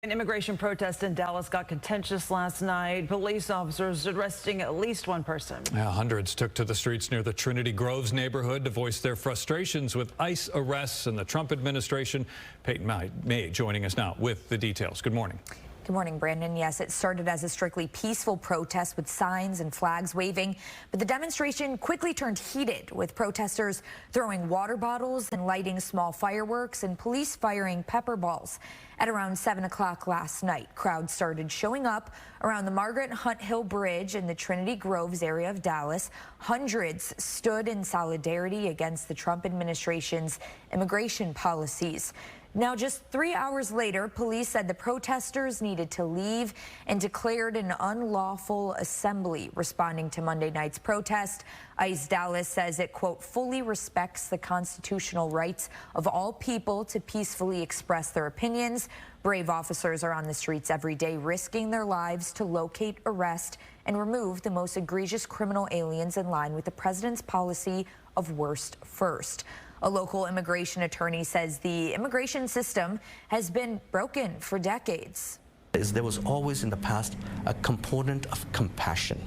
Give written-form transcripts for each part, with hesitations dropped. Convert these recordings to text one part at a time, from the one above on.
An immigration protest in Dallas got contentious last night. Police officers arresting at least one person. Yeah, hundreds took to the streets near the Trinity Groves neighborhood to voice their frustrations with ICE arrests and the Trump administration. Peyton May joining us now with the details. Good morning. Good morning, Brandon. Yes, it started as a strictly peaceful protest with signs and flags waving, but the demonstration quickly turned heated with protesters throwing water bottles and lighting small fireworks and police firing pepper balls. At around 7 o'clock last night, crowds started showing up around the Margaret Hunt Hill Bridge in the Trinity Groves area of Dallas. Hundreds stood in solidarity against the Trump administration's immigration policies. Now, just 3 hours later, police said the protesters needed to leave and declared an unlawful assembly. Responding to Monday night's protest, ICE Dallas says it, quote, fully respects the constitutional rights of all people to peacefully express their opinions. Brave officers are on the streets every day risking their lives to locate, arrest, and remove the most egregious criminal aliens in line with the president's policy of worst first. A local immigration attorney says the immigration system has been broken for decades. There was always in the past a component of compassion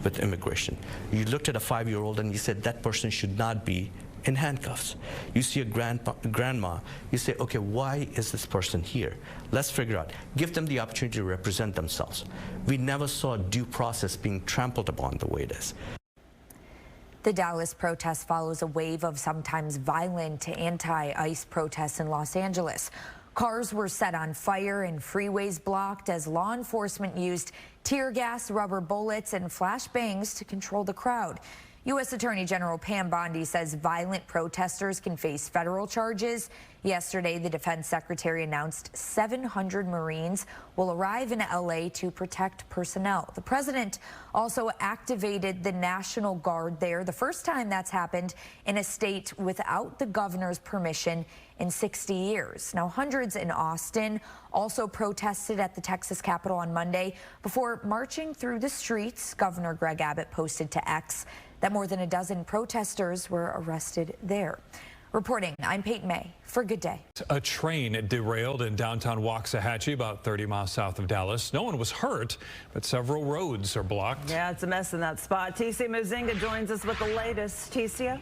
with immigration. You looked at a 5-year-old and you said that person should not be in handcuffs. You see a grandma, you say, okay, why is this person here? Let's figure out. Give them the opportunity to represent themselves. We never saw due process being trampled upon the way it is. The Dallas protest follows a wave of sometimes violent anti-ICE protests in Los Angeles. Cars were set on fire and freeways blocked as law enforcement used tear gas, rubber bullets, and flashbangs to control the crowd. U.S. Attorney General Pam Bondi says violent protesters can face federal charges. Yesterday, the defense secretary announced 700 Marines will arrive in L.A. to protect personnel. The president also activated the National Guard there, the first time that's happened in a state without the governor's permission in 60 years. Now, hundreds in Austin also protested at the Texas Capitol on Monday before marching through the streets. Governor Greg Abbott posted to X that more than a dozen protesters were arrested there. Reporting, I'm Peyton May for Good Day. A train derailed in downtown Waxahachie, about 30 miles south of Dallas. No one was hurt, but several roads are blocked. Yeah, it's a mess in that spot. Ticia Muzinga joins us with the latest. Ticia?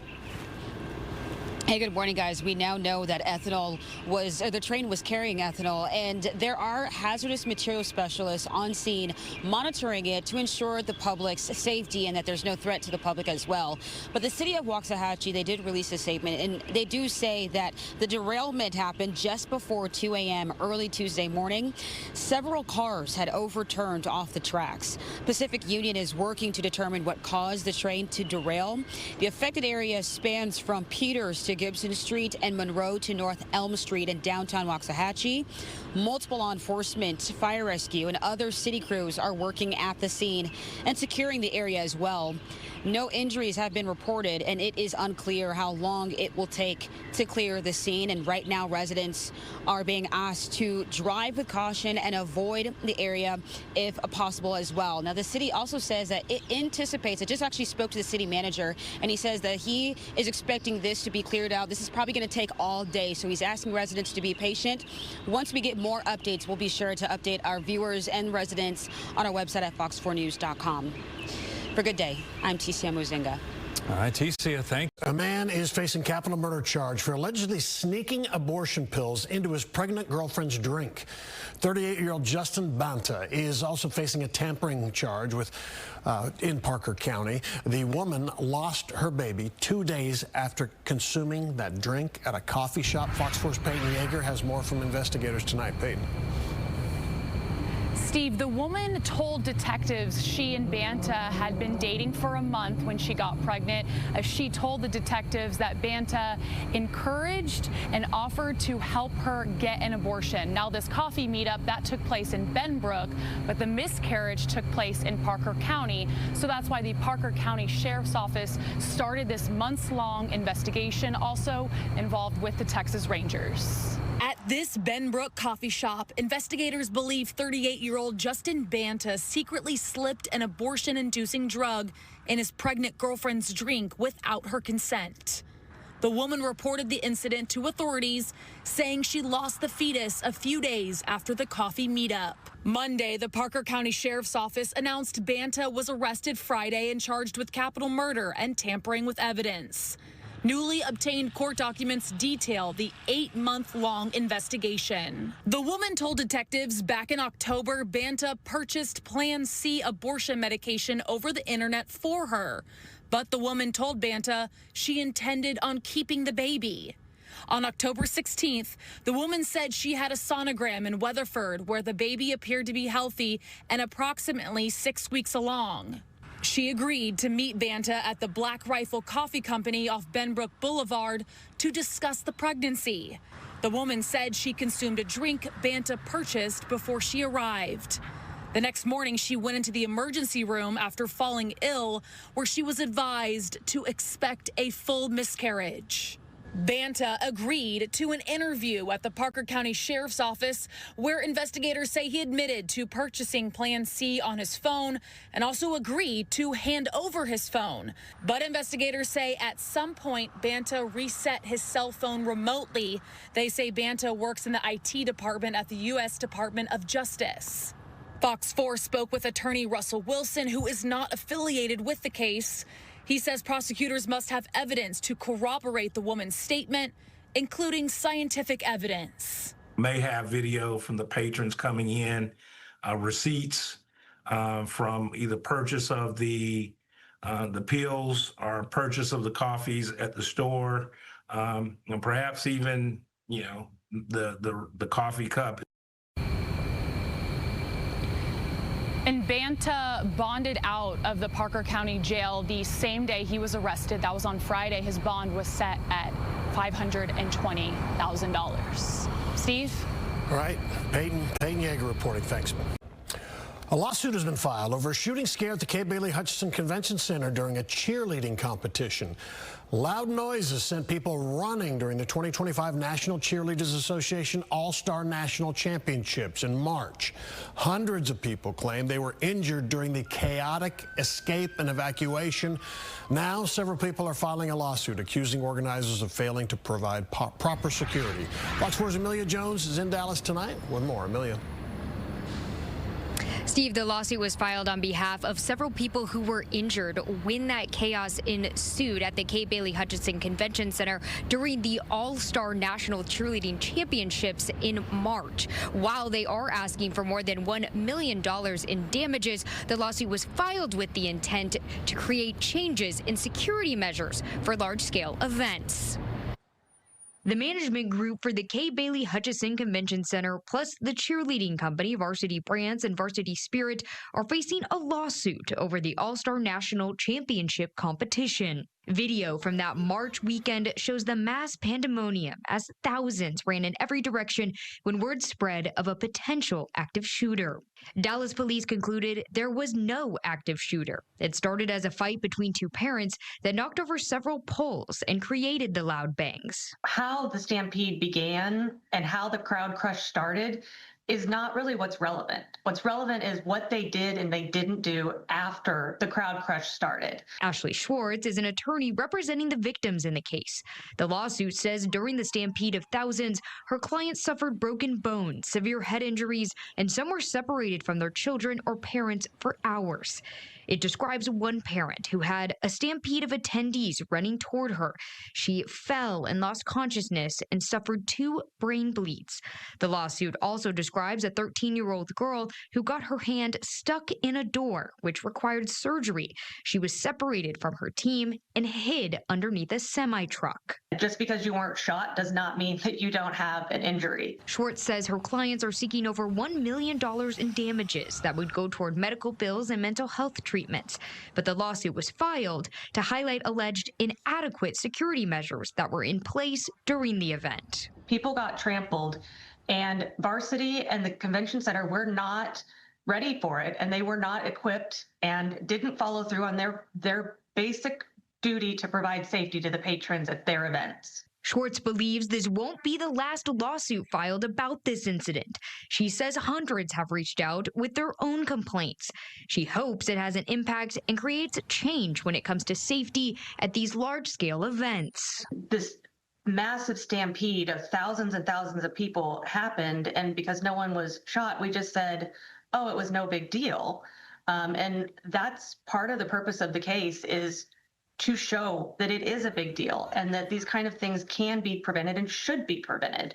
Hey, good morning, guys. We now know that the train was carrying ethanol, and there are hazardous material specialists on scene monitoring it to ensure the public's safety and that there's no threat to the public as well. But the city of Waxahachie, they did release a statement, and they do say that the derailment happened just before 2 a.m. early Tuesday morning. Several cars had overturned off the tracks. Pacific Union is working to determine what caused the train to derail. The affected area spans from Peters to Gibson Street and Monroe to North Elm Street in downtown Waxahachie. Multiple law enforcement, fire rescue, and other city crews are working at the scene and securing the area as well. No injuries have been reported, and it is unclear how long it will take to clear the scene. And right now, residents are being asked to drive with caution and avoid the area if possible as well. Now, the city also says that it anticipates, I just actually spoke to the city manager, and he says that he is expecting this to be cleared out. This is probably going to take all day, so he's asking residents to be patient. Once we get more updates, we'll be sure to update our viewers and residents on our website at fox4news.com. For Good Day, I'm Ticia Muzinga. All right, Ticia, thanks. A man is facing capital murder charge for allegedly sneaking abortion pills into his pregnant girlfriend's drink. 38-year-old Justin Banta is also facing a tampering charge in Parker County. The woman lost her baby 2 days after consuming that drink at a coffee shop. Fox 4's Peyton Yeager has more from investigators tonight. Peyton. Steve, the woman told detectives she and Banta had been dating for a month when she got pregnant. She told the detectives that Banta encouraged and offered to help her get an abortion. Now, this coffee meetup, that took place in Benbrook, but the miscarriage took place in Parker County. So that's why the Parker County Sheriff's Office started this months-long investigation, also involved with the Texas Rangers. At this Benbrook coffee shop, investigators believe 38-year-old Justin Banta secretly slipped an abortion-inducing drug in his pregnant girlfriend's drink without her consent. The woman reported the incident to authorities, saying she lost the fetus a few days after the coffee meetup. Monday, the Parker County Sheriff's Office announced Banta was arrested Friday and charged with capital murder and tampering with evidence. Newly obtained court documents detail the 8-month-long investigation. The woman told detectives back in October Banta purchased Plan C abortion medication over the internet for her. But the woman told Banta she intended on keeping the baby. On October 16th, the woman said she had a sonogram in Weatherford where the baby appeared to be healthy and approximately 6 weeks along. She agreed to meet Banta at the Black Rifle Coffee Company off Benbrook Boulevard to discuss the pregnancy. The woman said she consumed a drink Banta purchased before she arrived. The next morning, she went into the emergency room after falling ill, where she was advised to expect a full miscarriage. Banta agreed to an interview at the Parker County Sheriff's Office, where investigators say he admitted to purchasing Plan C on his phone and also agreed to hand over his phone. But investigators say at some point Banta reset his cell phone remotely. They say Banta works in the IT department at the U.S. Department of Justice. Fox 4 spoke with attorney Russell Wilson, who is not affiliated with the case. He says prosecutors must have evidence to corroborate the woman's statement, including scientific evidence. May have video from the patrons coming in, receipts from either purchase of the pills or purchase of the coffees at the store, and perhaps even, the coffee cup. And Banta bonded out of the Parker County Jail the same day he was arrested. That was on Friday. His bond was set at $520,000. Steve? All right, Peyton Yeager reporting. Thanks. A lawsuit has been filed over a shooting scare at the K. Bailey Hutchinson Convention Center during a cheerleading competition. Loud noises sent people running during the 2025 National Cheerleaders Association All-Star National Championships in March. Hundreds of people claim they were injured during the chaotic escape and evacuation. Now, several people are filing a lawsuit accusing organizers of failing to provide proper security. Fox 4's Amelia Jones is in Dallas tonight with more. Amelia. Steve, the lawsuit was filed on behalf of several people who were injured when that chaos ensued at the K. Bailey Hutchinson Convention Center during the All-Star National Cheerleading Championships in March. While they are asking for more than $1 million in damages, the lawsuit was filed with the intent to create changes in security measures for large-scale events. The management group for the K. Bailey Hutchinson Convention Center, plus the cheerleading company Varsity Brands and Varsity Spirit, are facing a lawsuit over the All-Star National Championship competition. Video from that March weekend shows the mass pandemonium as thousands ran in every direction when word spread of a potential active shooter. Dallas police concluded there was no active shooter. It started as a fight between two parents that knocked over several poles and created the loud bangs. How the stampede began and how the crowd crush started is not really what's relevant. What's relevant is what they did and they didn't do after the crowd crush started. Ashley Schwartz is an attorney representing the victims in the case. The lawsuit says during the stampede of thousands, her client suffered broken bones, severe head injuries, and some were separated from their children or parents for hours. It describes one parent who had a stampede of attendees running toward her. She fell and lost consciousness and suffered 2 brain bleeds. The lawsuit also describes a 13-year-old girl who got her hand stuck in a door, which required surgery. She was separated from her team and hid underneath a semi-truck. Just because you weren't shot does not mean that you don't have an injury. Schwartz says her clients are seeking over $1 million in damages that would go toward medical bills and mental health treatments. But the lawsuit was filed to highlight alleged inadequate security measures that were in place during the event. People got trampled, and Varsity and the convention center were not ready for it, and they were not equipped and didn't follow through on their basic duty to provide safety to the patrons at their events. Schwartz believes this won't be the last lawsuit filed about this incident. She says hundreds have reached out with their own complaints. She hopes it has an impact and creates change when it comes to safety at these large-scale events. This massive stampede of thousands and thousands of people happened, and because no one was shot, we just said, oh, it was no big deal. And that's part of the purpose of the case, is to show that it is a big deal and that these kind of things can be prevented and should be prevented.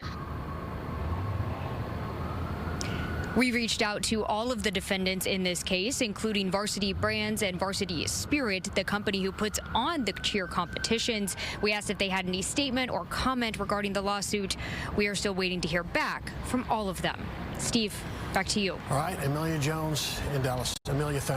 We reached out to all of the defendants in this case, including Varsity Brands and Varsity Spirit, the company who puts on the cheer competitions. We asked if they had any statement or comment regarding the lawsuit. We are still waiting to hear back from all of them. Steve, back to you. All right, Amelia Jones in Dallas. Amelia, thank you.